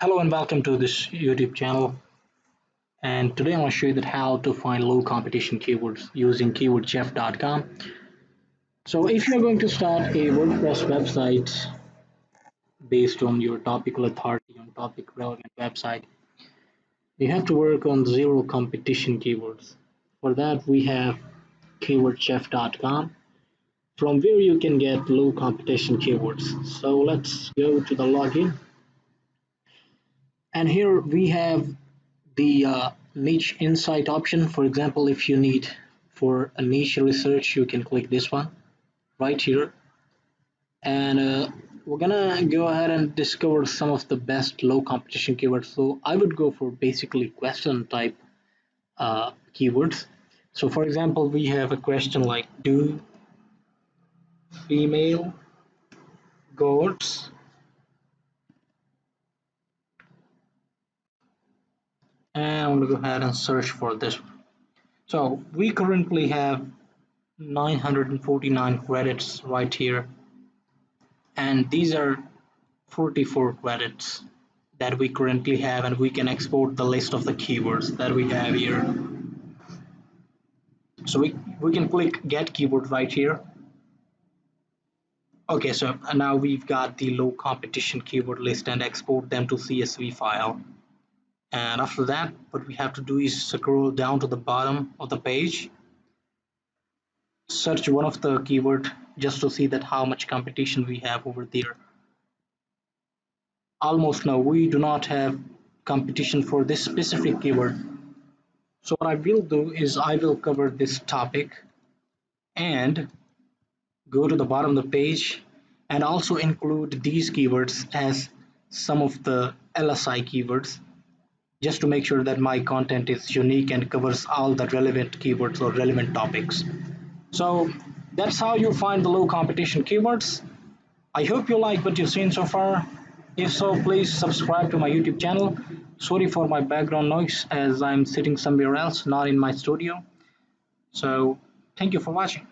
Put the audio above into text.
Hello and welcome to this YouTube channel. And today I'm going to show you that how to find low competition keywords using KeywordsChef.com. So if you're going to start a WordPress website based on your topical authority on topic relevant website, you have to work on zero competition keywords. For that we have KeywordsChef.com from where you can get low competition keywords. So let's go to the login. And here we have the niche insight option. For example, if you need for a niche research, you can click this one right here. And we're gonna go ahead and discover some of the best low competition keywords. So I would go for basically question type keywords. So for example, we have a question like, do female goats and I'm gonna go ahead and search for this one. So we currently have 949 credits right here, and these are 44 credits that we currently have, and we can export the list of the keywords that we have here. So we can click get keyword right here. Okay, so now we've got the low competition keyword list and export them to CSV file. And after that, what we have to do is scroll down to the bottom of the page, search one of the keyword just to see that how much competition we have over there. Almost now we do not have competition for this specific keyword. So what I will do is I will cover this topic and go to the bottom of the page and also include these keywords as some of the LSI keywords, just to make sure that my content is unique and covers all the relevant keywords or relevant topics. So that's how you find the low competition keywords. I hope you like what you've seen so far. If so, please subscribe to my YouTube channel. Sorry for my background noise as I'm sitting somewhere else, not in my studio. So thank you for watching.